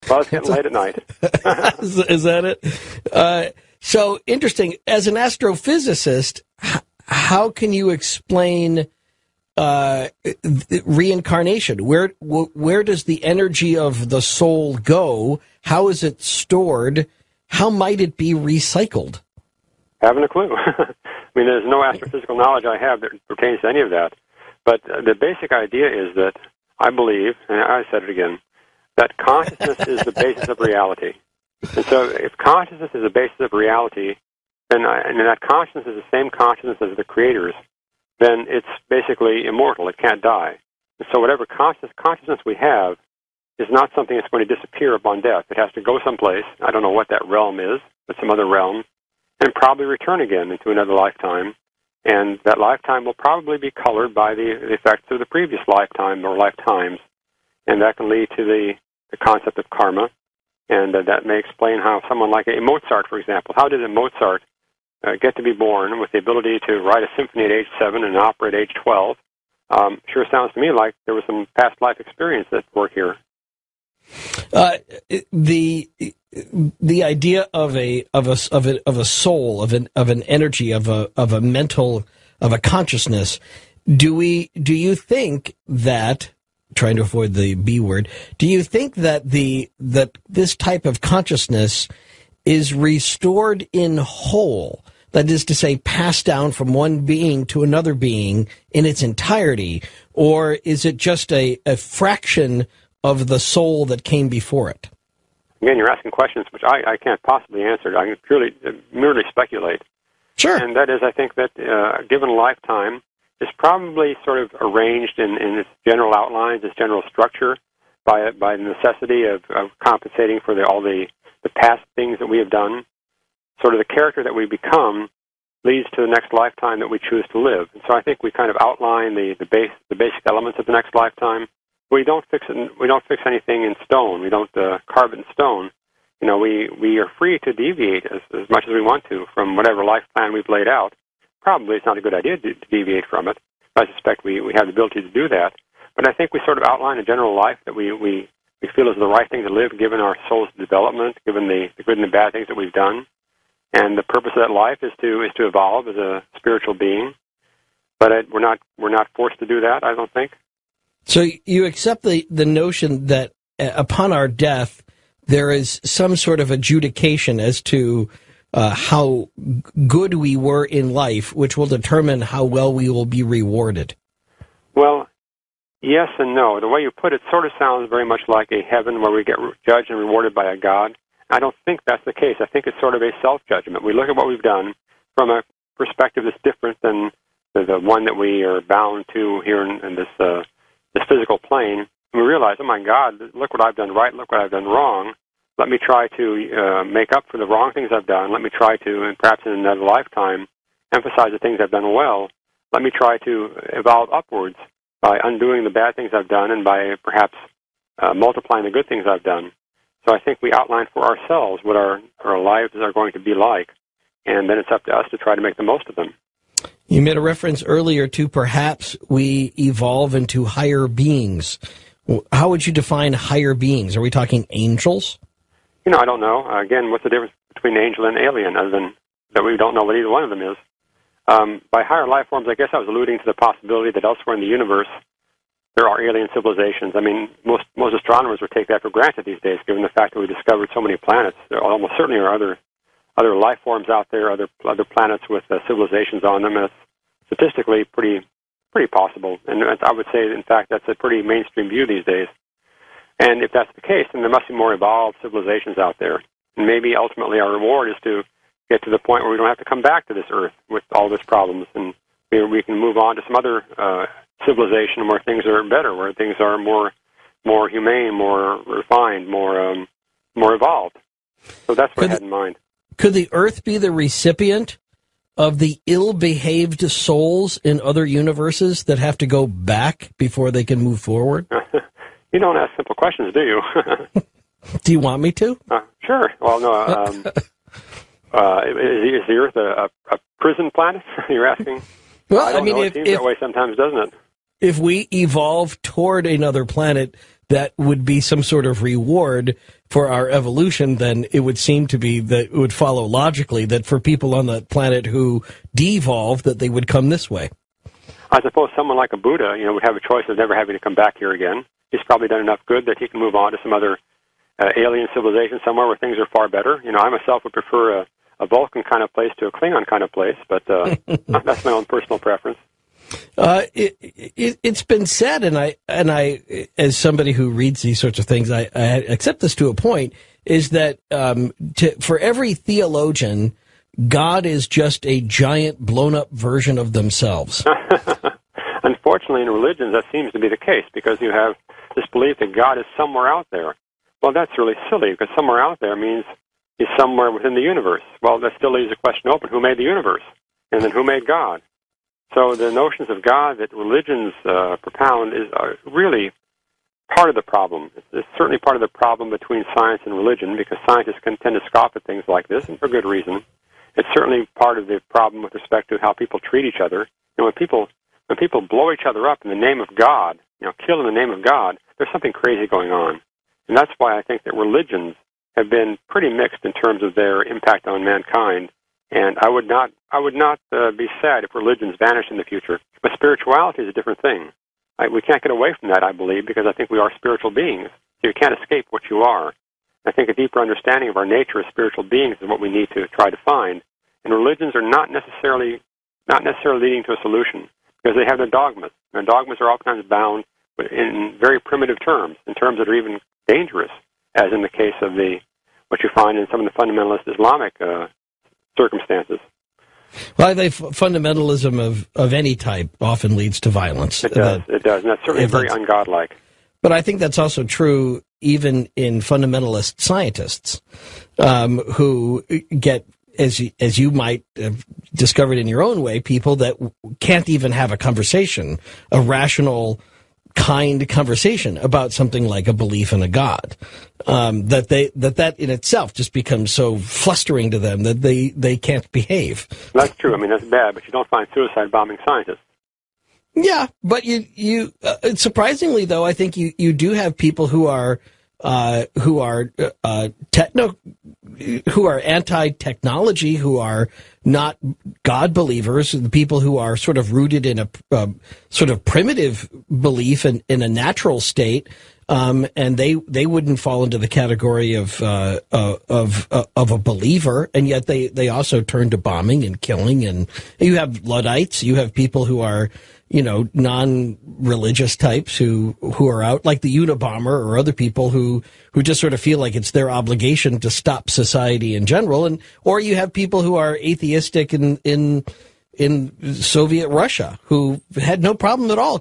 Well, it's getting late at night. Is that it? So interesting. As an astrophysicist, how can you explain reincarnation? Where does the energy of the soul go? How is it stored? How might it be recycled? Haven't a clue. I mean, there's no astrophysical knowledge I have that pertains to any of that. But the basic idea is that I believe, and I said it again, that consciousness is the basis of reality. And so if consciousness is the basis of reality, and that consciousness is the same consciousness as the creators, then it's basically immortal. It can't die. And so whatever consciousness we have is not something that's going to disappear upon death. It has to go someplace. I don't know what that realm is, but some other realm, and probably return again into another lifetime. And that lifetime will probably be colored by the effects of the previous lifetime or lifetimes. And that can lead to the concept of karma. And that may explain how someone like a Mozart, for example, how did a Mozart get to be born with the ability to write a symphony at age 7 and an opera at age 12? Sure sounds to me like there was some past life experience at work here. The idea of a soul, of an energy, of a mental, of a consciousness. Do you think that, trying to avoid the B word, do you think that this type of consciousness is restored in whole? That is to say, passed down from one being to another being in its entirety, or is it just a fraction of the soul that came before it? Again, you're asking questions which I can't possibly answer. I can merely speculate. Sure. And that is, I think that a given lifetime is probably sort of arranged in its general outlines, its general structure, by the necessity of compensating for all the past things that we have done. Sort of the character that we become leads to the next lifetime that we choose to live. And so I think we kind of outline the basic elements of the next lifetime. We don't fix it. We don't fix anything in stone. We don't carve it in stone. You know, we are free to deviate as much as we want to from whatever life plan we've laid out. Probably it's not a good idea to deviate from it. I suspect we have the ability to do that. But I think we sort of outline a general life that we feel is the right thing to live, given our soul's development, given the good and the bad things that we've done. And the purpose of that life is to evolve as a spiritual being. But we're not forced to do that, I don't think. So you accept the notion that upon our death, there is some sort of adjudication as to how good we were in life, which will determine how well we will be rewarded. Well, yes and no. The way you put it sort of sounds very much like a heaven where we get judged and rewarded by a God. I don't think that's the case. I think it's sort of a self-judgment. We look at what we've done from a perspective that's different than the one that we are bound to here in this physical plane. And we realize, oh my God, look what I've done right, look what I've done wrong. Let me try to make up for the wrong things I've done. Let me try to, and perhaps in another lifetime, emphasize the things I've done well. Let me try to evolve upwards by undoing the bad things I've done and by perhaps multiplying the good things I've done. So I think we outline for ourselves what our lives are going to be like, and then it's up to us to try to make the most of them. You made a reference earlier to perhaps we evolve into higher beings. How would you define higher beings? Are we talking angels? You know, I don't know. Again, what's the difference between angel and alien, other than that we don't know what either one of them is? By higher life forms, I guess I was alluding to the possibility that elsewhere in the universe there are alien civilizations. I mean, most astronomers would take that for granted these days, given the fact that we discovered so many planets. There almost certainly are other life forms out there, other planets with civilizations on them. And it's statistically pretty possible. And I would say, in fact, that's a pretty mainstream view these days. And if that's the case, then there must be more evolved civilizations out there. And maybe ultimately our reward is to get to the point where we don't have to come back to this Earth with all of its problems, and we can move on to some other civilization where things are better, where things are more humane, more refined, more evolved. So that's what I had in mind. Could the Earth be the recipient of the ill-behaved souls in other universes that have to go back before they can move forward? You don't ask simple questions, do you? Do you want me to? Sure. Well, no. Is the Earth a prison planet? You're asking? Well, I mean, it seems that way sometimes, doesn't it? If we evolve toward another planet, that would be some sort of reward for our evolution, then it would seem to be that it would follow logically that for people on the planet who devolved, that they would come this way. I suppose someone like a Buddha, would have a choice of never having to come back here again. He's probably done enough good that he can move on to some other alien civilization somewhere where things are far better. I myself would prefer a Vulcan kind of place to a Klingon kind of place, but that's my own personal preference. It's been said, and I, as somebody who reads these sorts of things, I accept this to a point, is that for every theologian, God is just a giant blown-up version of themselves. Unfortunately, in religions, that seems to be the case, because you have this belief that God is somewhere out there. Well, that's really silly, because somewhere out there means he's somewhere within the universe. Well, that still leaves the question open, who made the universe? And then who made God? So the notions of God that religions propound are really part of the problem. It's certainly part of the problem between science and religion, because scientists can tend to scoff at things like this, and for good reason. It's certainly part of the problem with respect to how people treat each other. When people blow each other up in the name of God, kill in the name of God, there's something crazy going on. And that's why I think that religions have been pretty mixed in terms of their impact on mankind. And I would not be sad if religions vanish in the future. But spirituality is a different thing. We can't get away from that, I believe, because I think we are spiritual beings. So you can't escape what you are. I think a deeper understanding of our nature as spiritual beings is what we need to try to find. And religions are not necessarily leading to a solution, because they have their dogmas. And dogmas are oftentimes bound in very primitive terms, in terms that are even dangerous, as in the case of what you find in some of the fundamentalist Islamic circumstances. Well, I think fundamentalism of any type often leads to violence. It does, and that's certainly very ungodlike. But I think that's also true even in fundamentalist scientists, who get, as you might have discovered in your own way, people that can't even have a conversation, a rational, kind conversation about something like a belief in a God, that in itself just becomes so flustering to them that they can't behave. That's true. I mean, that's bad, but you don't find suicide bombing scientists. Yeah, but you surprisingly though, I think you do have people who are anti-technology, who are not God believers, the people who are sort of rooted in a sort of primitive belief in a natural state, and they wouldn't fall into the category of a believer, and yet they also turn to bombing and killing. And you have Luddites, you have people who are non-religious types who are out, like the Unabomber or other people who just sort of feel like it's their obligation to stop society in general, or you have people who are atheistic in Soviet Russia who had no problem at all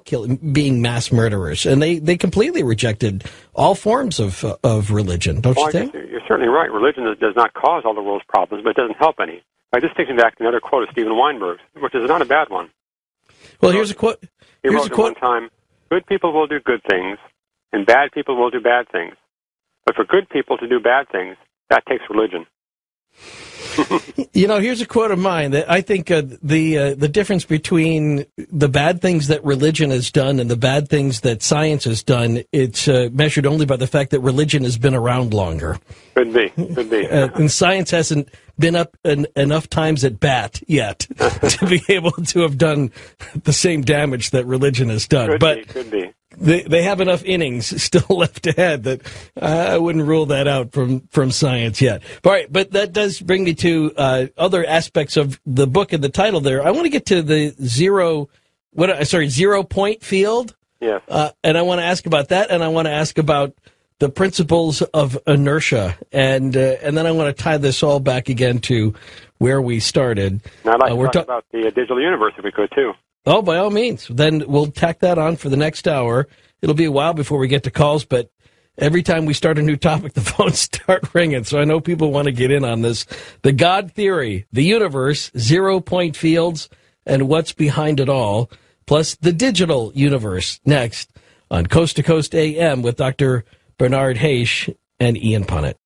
being mass murderers, and they completely rejected all forms of religion. Don't you think? You're certainly right. Religion does not cause all the world's problems, but it doesn't help any. This takes me back to another quote of Stephen Weinberg's, which is not a bad one. Well, here's a quote. He wrote at one time, "Good people will do good things, and bad people will do bad things. But for good people to do bad things, that takes religion." Here's a quote of mine that I think the difference between the bad things that religion has done and the bad things that science has done, it's measured only by the fact that religion has been around longer. Could be. And science hasn't been up enough times at bat yet to be able to have done the same damage that religion has done. Could be. They have enough innings still left ahead that I wouldn't rule that out from science yet. All right, but that does bring me to other aspects of the book and the title there. I want to get to the zero point field. Yes. And I want to ask about that, and I want to ask about the principles of inertia, and then I want to tie this all back again to where we started. And I'd like to talk about the digital universe if we could, too. Oh, by all means. Then we'll tack that on for the next hour. It'll be a while before we get to calls, but every time we start a new topic, the phones start ringing. So I know people want to get in on this. The God theory, the universe, 0 point fields, and what's behind it all, plus the digital universe, next on Coast to Coast AM with Dr. Bernard Haisch and Ian Punnett.